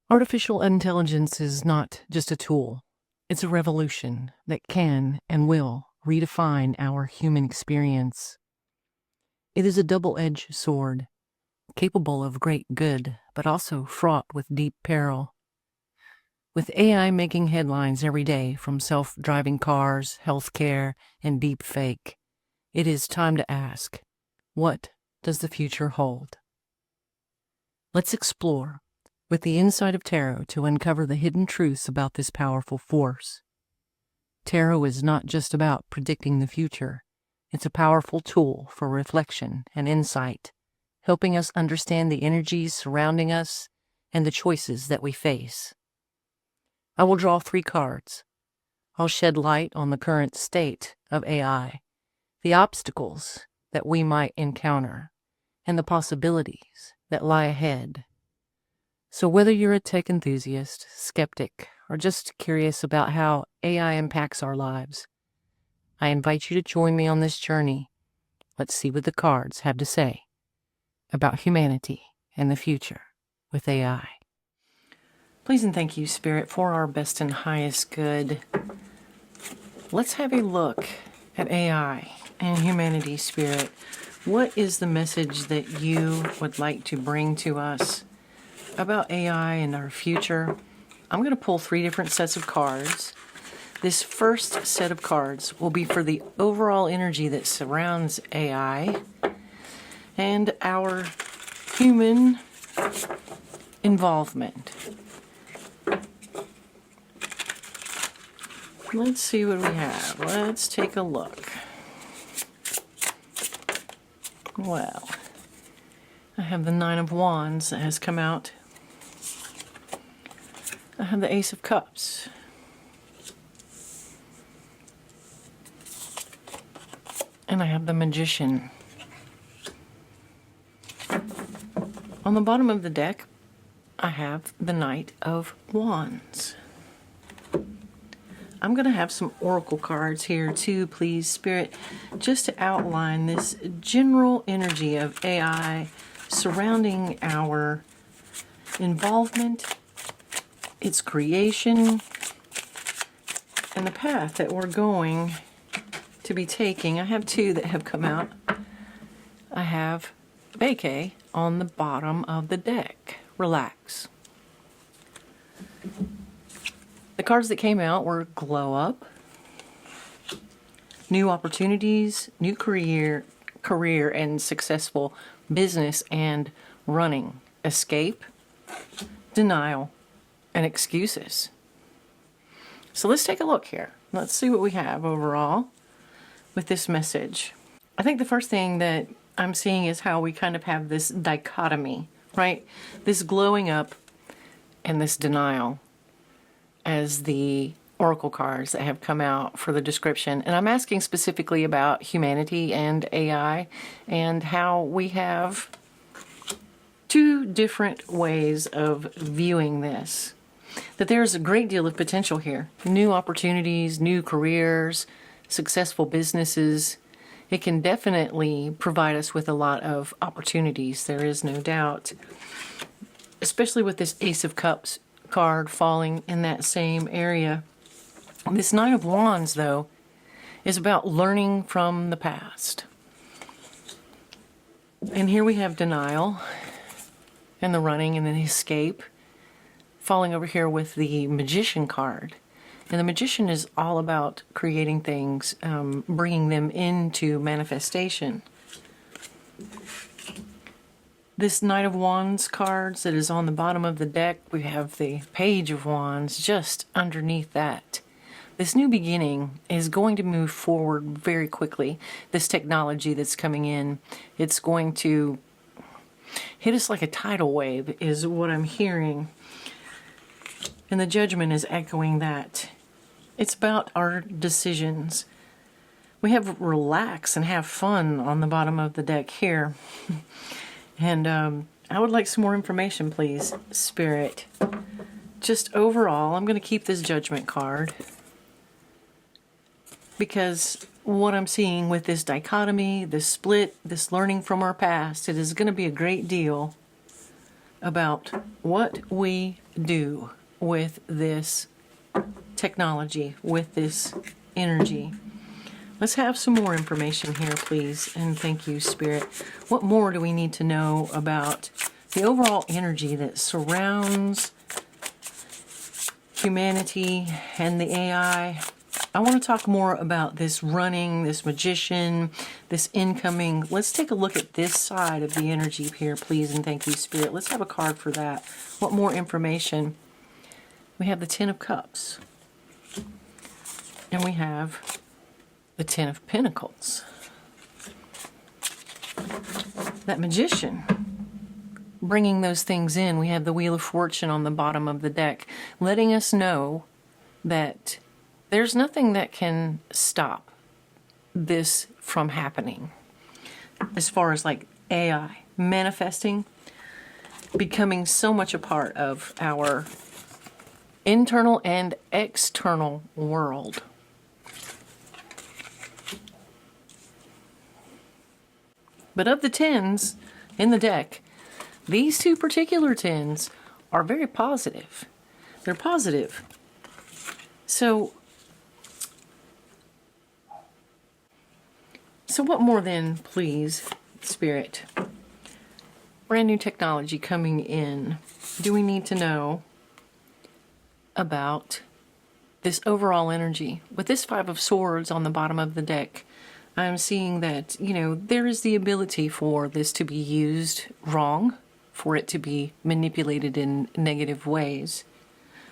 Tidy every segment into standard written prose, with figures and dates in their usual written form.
Artificial intelligence is not just a tool. It's a revolution that can and will redefine our human experience. It is a double-edged sword, capable of great good, but also fraught with deep peril. With AI making headlines every day from self-driving cars, healthcare, and deep fake, it is time to ask, what does the future hold? Let's explore with the insight of tarot to uncover the hidden truths about this powerful force. Tarot is not just about predicting the future. It's a powerful tool for reflection and insight, helping us understand the energies surrounding us and the choices that we face. I will draw 3 cards. I'll shed light on the current state of AI, the obstacles that we might encounter, and the possibilities that lie ahead. So whether you're a tech enthusiast, skeptic, or just curious about how AI impacts our lives, I invite you to join me on this journey. Let's see what the cards have to say about humanity and the future with AI. Please and thank you, Spirit, for our best and highest good. Let's have a look at AI and humanity, Spirit. What is the message that you would like to bring to us about AI and our future? I'm going to pull 3 different sets of cards. This first set of cards will be for the overall energy that surrounds AI and our human involvement. Let's see what we have. Let's take a look. Well, I have the 9 of Wands that has come out. I have the Ace of Cups. And I have the Magician. On the bottom of the deck, I have the Knight of Wands. I'm going to have some oracle cards here too, please, Spirit, just to outline this general energy of AI surrounding our involvement, its creation, and the path that we're going to be taking. I have 2 that have come out. I have vacay on the bottom of the deck. Relax. The cards that came out were glow up, new opportunities, new career and successful business and running, escape, denial, and excuses. So let's take a look here. Let's see what we have overall with this message. I think the first thing that I'm seeing is how we kind of have this dichotomy, right? This glowing up and this denial as the oracle cards that have come out for the description. And I'm asking specifically about humanity and AI and how we have 2 different ways of viewing this. That there's a great deal of potential here. New opportunities, new careers, successful businesses. It can definitely provide us with a lot of opportunities, there is no doubt. Especially with this Ace of Cups card falling in that same area. This 9 of Wands, though, is about learning from the past. And here we have denial and the running and the escape, falling over here with the Magician card. And the Magician is all about creating things, bringing them into manifestation. This Knight of Wands cards that is on the bottom of the deck, we have the Page of Wands just underneath that. This new beginning is going to move forward very quickly. This technology that's coming in, it's going to hit us like a tidal wave is what I'm hearing. And the Judgment is echoing that. It's about our decisions. We have relax and have fun on the bottom of the deck here. And I would like some more information, please, Spirit. Just overall, I'm going to keep this Judgment card because what I'm seeing with this dichotomy, this split, this learning from our past, it is going to be a great deal about what we do with this technology, with this energy? Let's have some more information here, please, and thank you, Spirit. What more do we need to know about the overall energy that surrounds humanity and the AI? I want to talk more about this running, this magician, this incoming. Let's take a look at this side of the energy here, please, and thank you, Spirit. Let's have a card for that. What more information? We have the Ten of Cups. And we have the Ten of Pentacles. That magician, bringing those things in. We have the Wheel of Fortune on the bottom of the deck, letting us know that there's nothing that can stop this from happening. As far as like AI manifesting, becoming so much a part of our internal and external world. But of the tens in the deck, these two particular tens are very positive. They're positive. So what more then, please, Spirit? Brand new technology coming in. Do we need to know about this overall energy? With this Five of Swords on the bottom of the deck, I'm seeing that, there is the ability for this to be used wrong, for it to be manipulated in negative ways.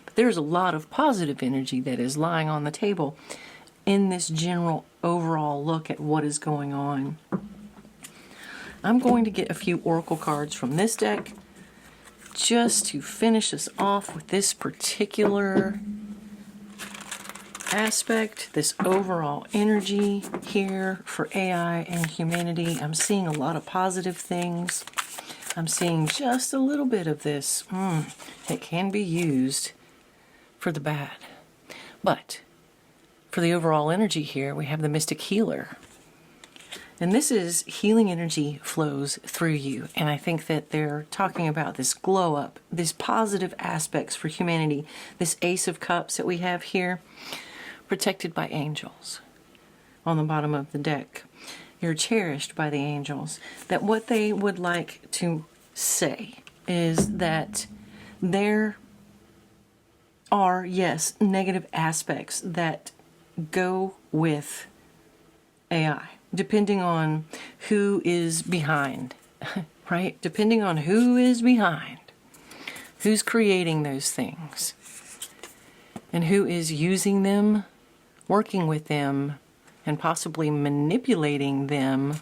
But there's a lot of positive energy that is lying on the table in this general overall look at what is going on. I'm going to get a few oracle cards from this deck just to finish us off with this particular aspect, this overall energy here for AI and humanity. I'm seeing a lot of positive things. I'm seeing just a little bit of this. It can be used for the bad. But for the overall energy here, we have the Mystic Healer. And this is healing energy flows through you. And I think that they're talking about this glow up, these positive aspects for humanity. This Ace of Cups that we have here, protected by angels on the bottom of the deck. You're cherished by the angels. That what they would like to say is that there are, yes, negative aspects that go with AI, depending on who is behind, right? Depending on who is behind, who's creating those things, and who is using them, working with them, and possibly manipulating them.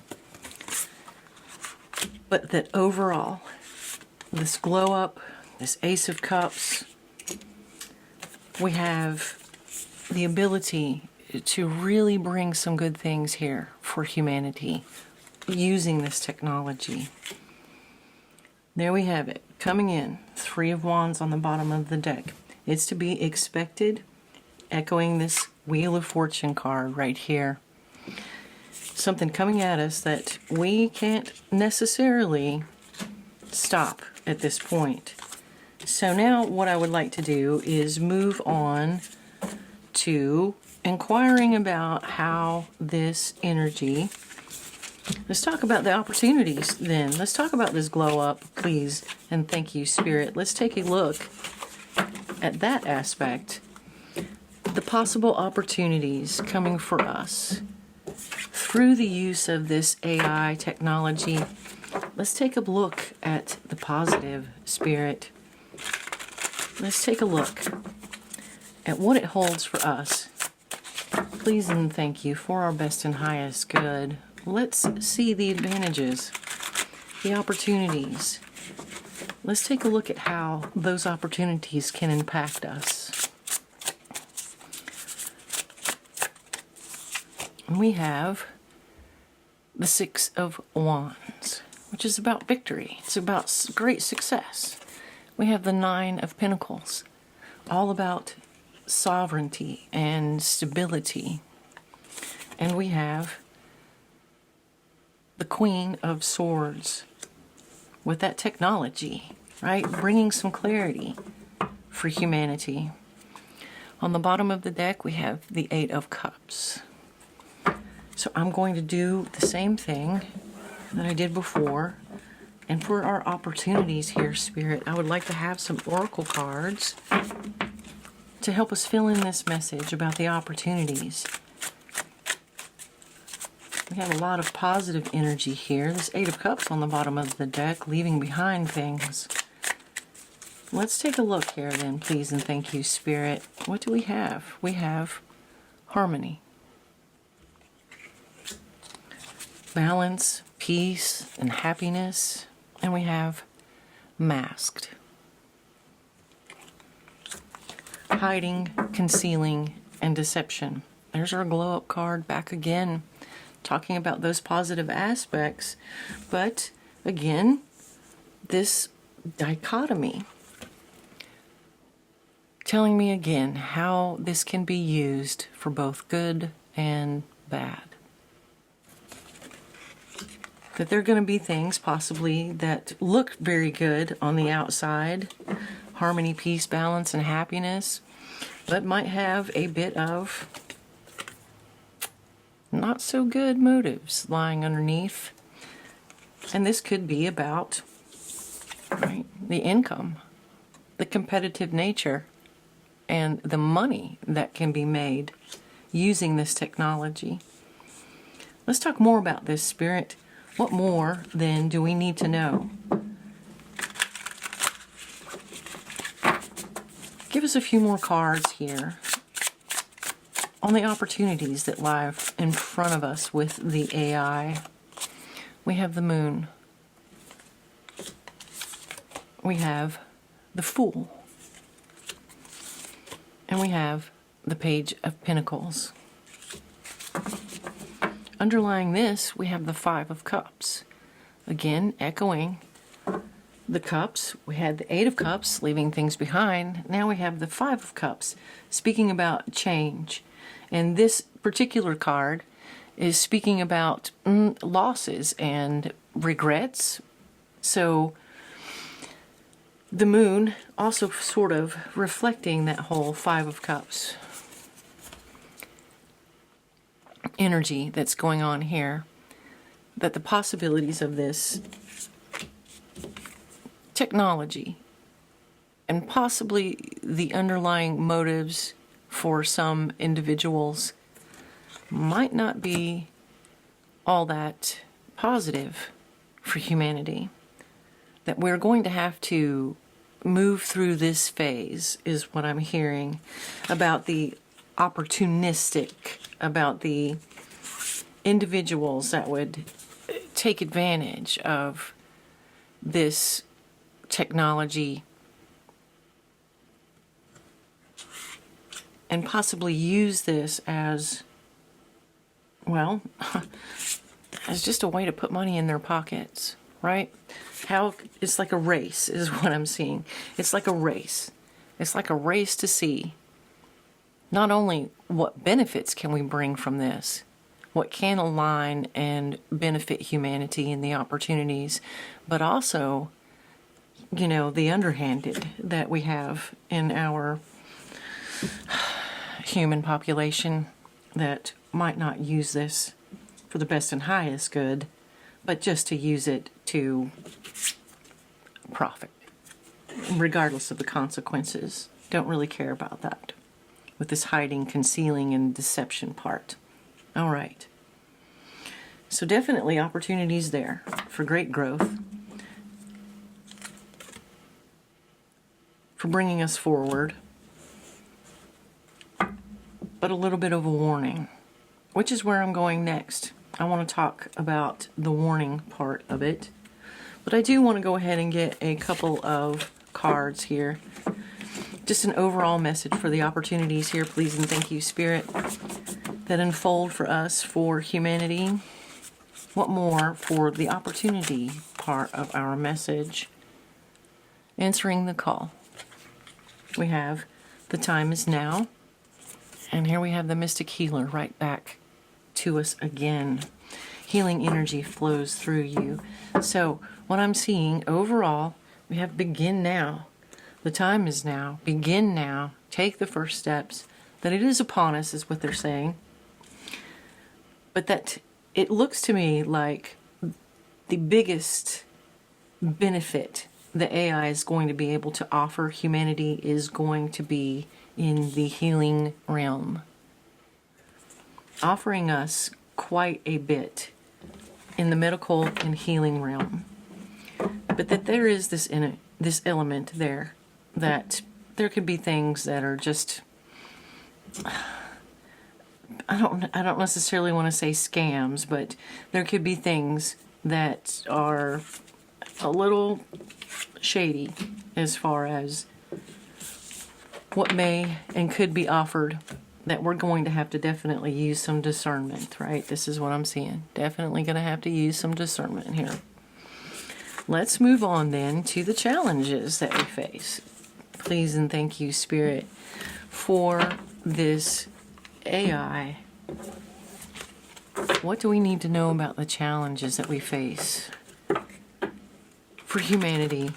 But that overall, this glow up, this Ace of Cups, we have the ability to really bring some good things here for humanity using this technology. There we have it, coming in, Three of Wands on the bottom of the deck. It's to be expected, echoing this Wheel of Fortune card right here. Something coming at us that we can't necessarily stop at this point. So now what I would like to do is move on to inquiring about how this energy, let's talk about the opportunities then. Let's talk about this glow up, please, and thank you, Spirit. Let's take a look at that aspect. The possible opportunities coming for us through the use of this AI technology. Let's take a look at the positive, Spirit. Let's take a look at what it holds for us. Please and thank you for our best and highest good. Let's see the advantages, the opportunities. Let's take a look at how those opportunities can impact us. We have the Six of Wands, which is about victory. It's about great success. We have the Nine of Pentacles, all about sovereignty and stability. And we have the Queen of Swords with that technology, right? Bringing some clarity, for humanity. On the bottom of the deck, we have the Eight of Cups. So I'm going to do the same thing that I did before. And for our opportunities here, Spirit, I would like to have some oracle cards to help us fill in this message about the opportunities. We have a lot of positive energy here. This Eight of Cups on the bottom of the deck, leaving behind things. Let's take a look here then, please and thank you, Spirit. What do we have? We have harmony, balance, peace, and happiness. And we have masked, hiding, concealing, and deception. There's our glow up card back again, talking about those positive aspects. But again, this dichotomy, telling me again how this can be used for both good and bad. That there are going to be things possibly that look very good on the outside, harmony, peace, balance, and happiness, but might have a bit of not so good motives lying underneath. And this could be about, right, the income, the competitive nature, and the money that can be made using this technology. Let's talk more about this, Spirit. What more, then, do we need to know? Give us a few more cards here on the opportunities that lie in front of us with the AI. We have the Moon. We have the Fool. And we have the Page of Pentacles. Underlying this, we have the Five of Cups. Again, echoing the cups. We had the Eight of Cups, leaving things behind. Now we have the Five of Cups, speaking about change. And this particular card is speaking about losses and regrets. So the Moon also sort of reflecting that whole Five of Cups energy that's going on here, that the possibilities of this technology and possibly the underlying motives for some individuals might not be all that positive for humanity. That we're going to have to move through this phase is what I'm hearing about the opportunistic, about the individuals that would take advantage of this technology and possibly use this as, well, as just a way to put money in their pockets, right? How it's like a race is what I'm seeing. It's like a race. It's like a race to see not only what benefits can we bring from this, what can align and benefit humanity and the opportunities, but also, you know, the underhanded that we have in our human population that might not use this for the best and highest good, but just to use it to profit, regardless of the consequences. Don't really care about that with this hiding, concealing, and deception part. All right. So definitely opportunities there for great growth, for bringing us forward, but a little bit of a warning, which is where I'm going next. I want to talk about the warning part of it, but I do want to go ahead and get a couple of cards here. Just an overall message for the opportunities here, please and thank you, Spirit, that unfold for us, for humanity. What more for the opportunity part of our message? Answering the call. We have the time is now. And here we have the Mystic Healer right back to us again. Healing energy flows through you. So what I'm seeing overall, we have begin now. The time is now. Begin now. Take the first steps. That it is upon us is what they're saying. But that it looks to me like the biggest benefit the AI is going to be able to offer humanity is going to be in the healing realm, offering us quite a bit in the medical and healing realm. But that there is this element there, that there could be things that are just, I don't necessarily want to say scams, but there could be things that are a little shady as far as what may and could be offered, that we're going to have to definitely use some discernment, right? This is what I'm seeing. Definitely going to have to use some discernment here. Let's move on then to the challenges that we face. Please and thank you, Spirit, for this AI. What do we need to know about the challenges that we face for humanity?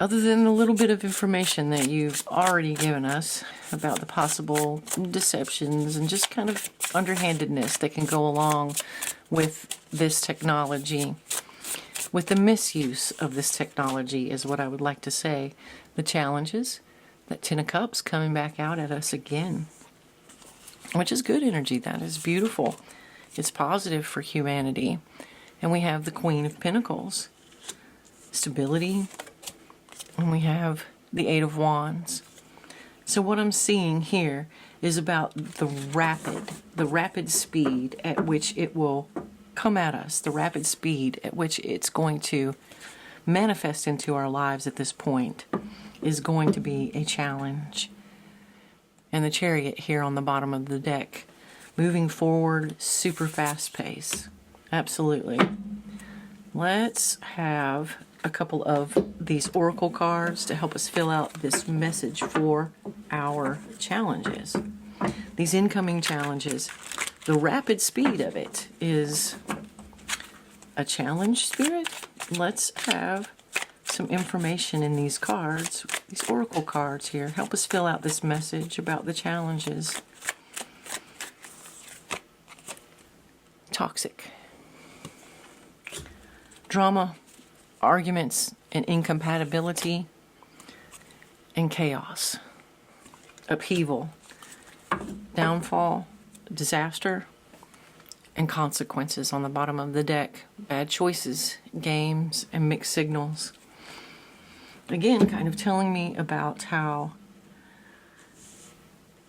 Other than a little bit of information that you've already given us about the possible deceptions and just kind of underhandedness that can go along with this technology, with the misuse of this technology is what I would like to say. The challenges, that Ten of Cups coming back out at us again, which is good energy. That is beautiful. It's positive for humanity. And we have the Queen of Pentacles, stability, and we have the Eight of Wands. So what I'm seeing here is about the rapid speed at which it will come at us, the rapid speed at which it's going to manifest into our lives at this point is going to be a challenge. And the Chariot here on the bottom of the deck, moving forward, super fast pace. Absolutely. Let's have a couple of these oracle cards to help us fill out this message for our challenges. These incoming challenges, the rapid speed of it is a challenge, Spirit. Let's have some information in these cards, these oracle cards here. Help us fill out this message about the challenges. Toxic. Drama, arguments, and incompatibility, and chaos. Upheaval, downfall, disaster, and consequences on the bottom of the deck. Bad choices, games, and mixed signals. Again, kind of telling me about how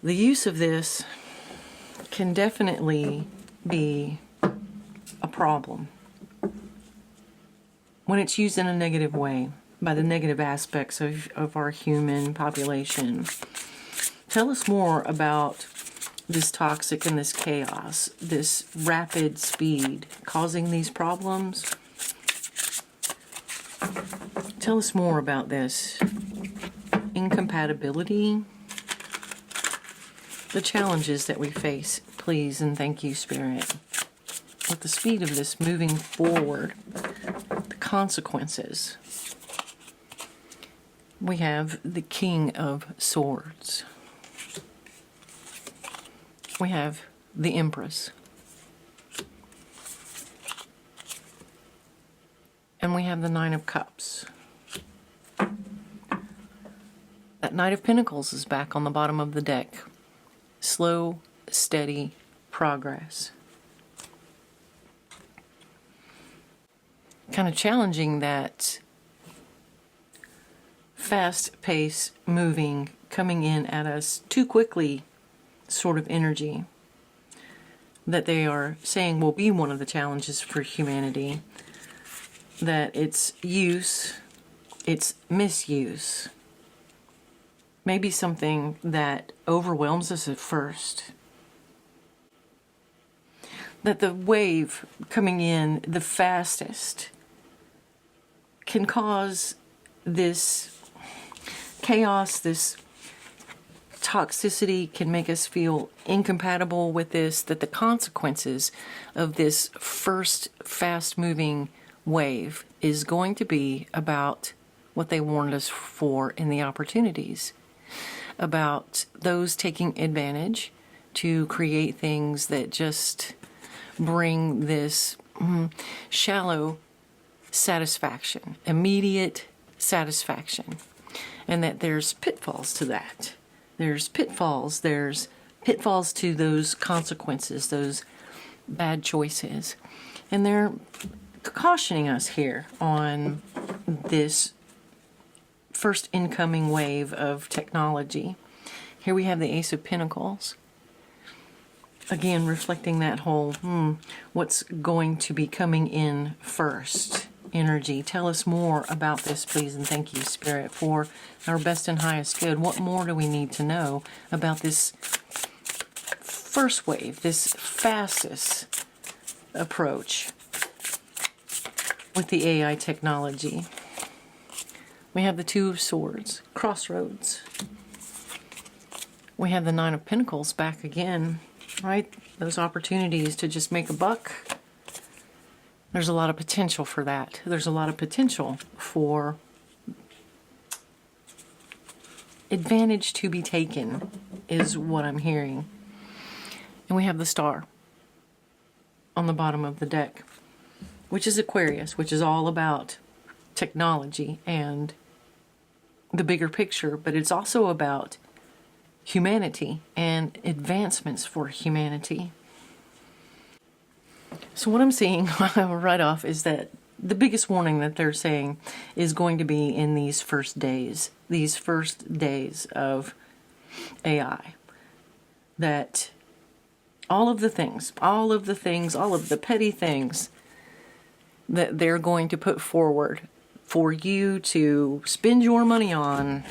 the use of this can definitely be a problem when it's used in a negative way by the negative aspects of our human population. Tell us more about this toxic and this chaos, this rapid speed causing these problems. Tell us more about this. Incompatibility. The challenges that we face, please and thank you, Spirit. With the speed of this moving forward, the consequences. We have the King of Swords. We have the Empress. And we have the Nine of Cups. That Knight of Pentacles is back on the bottom of the deck. Slow, steady progress. Kind of challenging that fast pace moving, coming in at us too quickly sort of energy that they are saying will be one of the challenges for humanity. That its use, its misuse, may be something that overwhelms us at first. That the wave coming in the fastest can cause this chaos, this toxicity, can make us feel incompatible with this, that the consequences of this first fast-moving wave is going to be about what they warned us for in the opportunities, about those taking advantage to create things that just bring this shallow satisfaction, immediate satisfaction, and that there's pitfalls to that. There's pitfalls to those consequences, those bad choices. And they're cautioning us here on this first incoming wave of technology. Here we have the Ace of Pentacles. Again, reflecting that whole, what's going to be coming in first energy. Tell us more about this, please, and thank you, Spirit, for our best and highest good. What more do we need to know about this first wave, this fastest approach with the AI technology? We have the Two of Swords, crossroads. We have the Nine of Pentacles back again, right? Those opportunities to just make a buck. There's a lot of potential for that. There's a lot of potential for advantage to be taken, is what I'm hearing. And we have the Star on the bottom of the deck, which is Aquarius, which is all about technology and the bigger picture, but it's also about humanity and advancements for humanity. So what I'm seeing right off is that the biggest warning that they're saying is going to be in these first days of AI. That all of the petty things that they're going to put forward for you to spend your money on,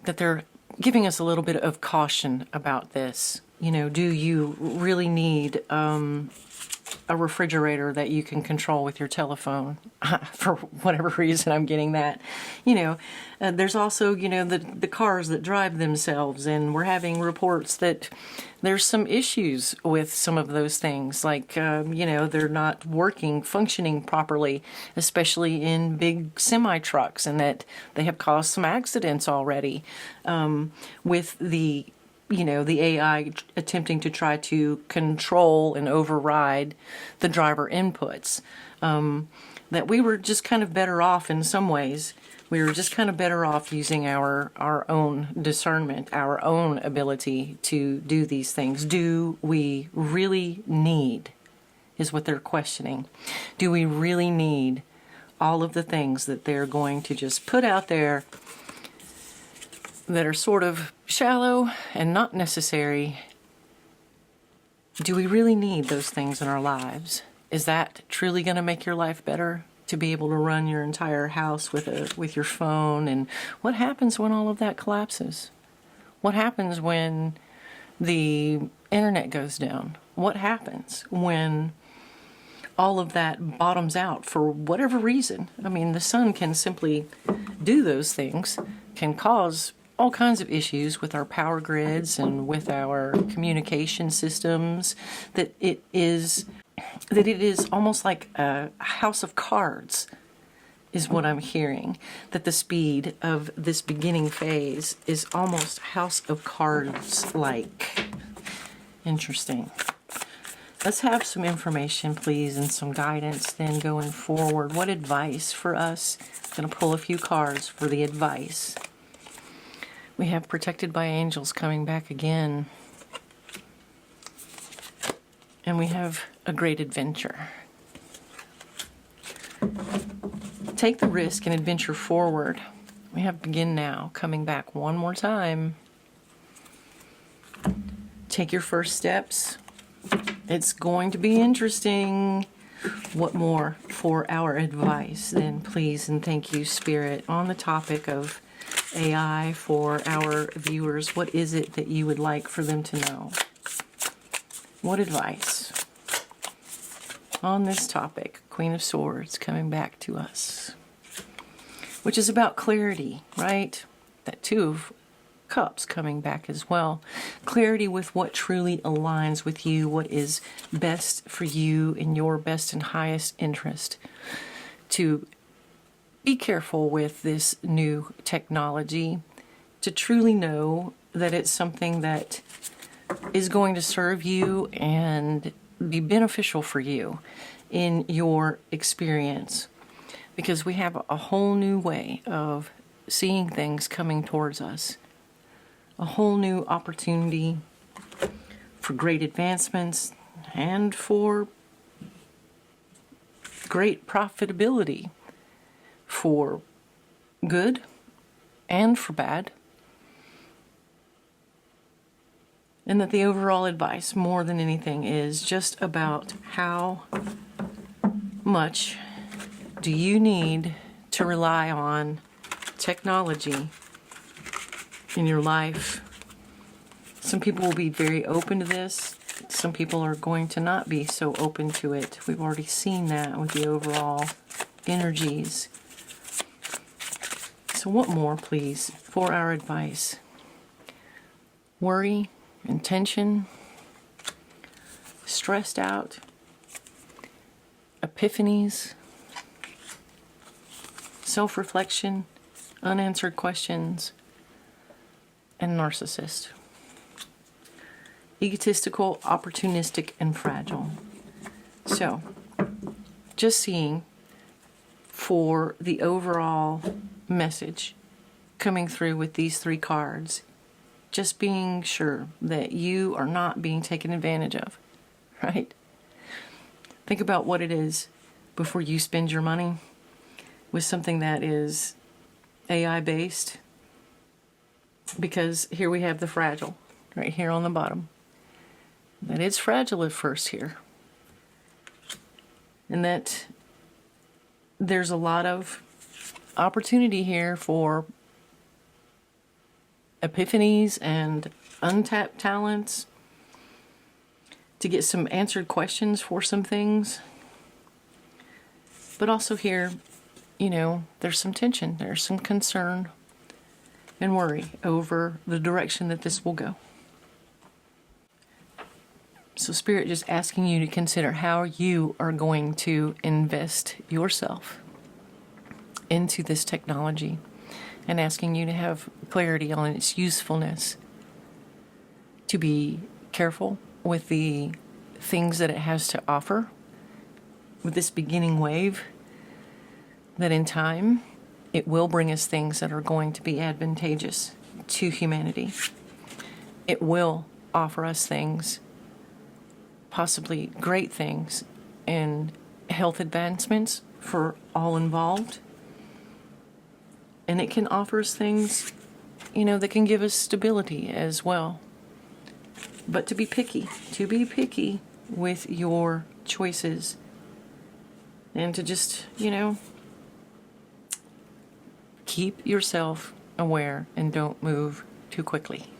that they're giving us a little bit of caution about this. You know, do you really need a refrigerator that you can control with your telephone? For whatever reason, I'm getting that. You know, there's also, you know, the cars that drive themselves, and we're having reports that there's some issues with some of those things, like, you know, they're not functioning properly, especially in big semi-trucks, and that they have caused some accidents already with the AI attempting to try to control and override the driver inputs. That we were just kind of better off in some ways. We were just kind of better off using our own discernment, our own ability to do these things. Do we really need, is what they're questioning. Do we really need all of the things that they're going to just put out there that are sort of shallow and not necessary? Do we really need those things in our lives? Is that truly going to make your life better? To be able to run your entire house with your phone? And what happens when all of that collapses? What happens when the internet goes down? What happens when all of that bottoms out for whatever reason? I mean, the sun can simply do those things, can cause all kinds of issues with our power grids and with our communication systems, that it is almost like a house of cards, is what I'm hearing. That the speed of this beginning phase is almost house of cards like. Interesting. Let's have some information, please, and some guidance then going forward. What advice for us? I'm going to pull a few cards for the advice. We have protected by angels coming back again. And we have a great adventure. Take the risk and adventure forward. We have begin now coming back one more time. Take your first steps. It's going to be interesting. What more for our advice then, please, and thank you, Spirit, on the topic of AI for our viewers? What is it that you would like for them to know? What advice on this topic? Queen of Swords coming back to us, which is about clarity, right? That Two of Cups coming back as well. Clarity with what truly aligns with you, what is best for you in your best and highest interest, to be careful with this new technology to truly know that it's something that is going to serve you and be beneficial for you in your experience. Because we have a whole new way of seeing things coming towards us. A whole new opportunity for great advancements and for great profitability, for good and for bad. And that the overall advice, more than anything, is just about how much do you need to rely on technology in your life. Some people will be very open to this. Some people are going to not be so open to it. We've already seen that with the overall energies. So what more, please, for our advice? Worry and tension, stressed out, epiphanies, self-reflection, unanswered questions, and narcissist. Egotistical, opportunistic, and fragile. So, just seeing for the overall message coming through with these 3 cards, just being sure that you are not being taken advantage of, right? Think about what it is before you spend your money with something that is AI based, because here we have the fragile right here on the bottom. That it's fragile at first here, and that there's a lot of opportunity here for epiphanies and untapped talents, to get some answered questions for some things. But also here, there's some tension, there's some concern and worry over the direction that this will go. So Spirit just asking you to consider how you are going to invest yourself into this technology, and asking you to have clarity on its usefulness, to be careful with the things that it has to offer with this beginning wave, that in time it will bring us things that are going to be advantageous to humanity. It will offer us things, possibly great things, in health advancements for all involved. And it can offer us things, that can give us stability as well. But to be picky with your choices, and to just, keep yourself aware and don't move too quickly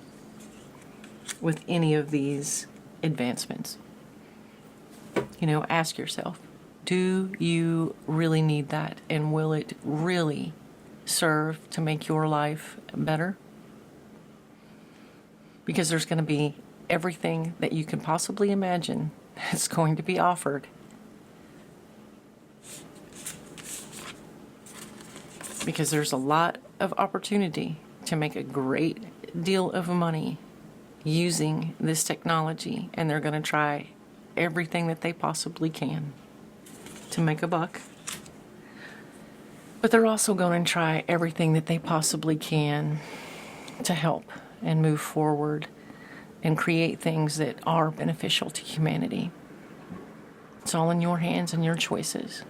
with any of these advancements. Ask yourself, do you really need that? And will it really serve to make your life better? Because there's going to be everything that you can possibly imagine that's going to be offered. Because there's a lot of opportunity to make a great deal of money using this technology, and they're going to try everything that they possibly can to make a buck. But they're also going to try everything that they possibly can to help and move forward and create things that are beneficial to humanity. It's all in your hands and your choices.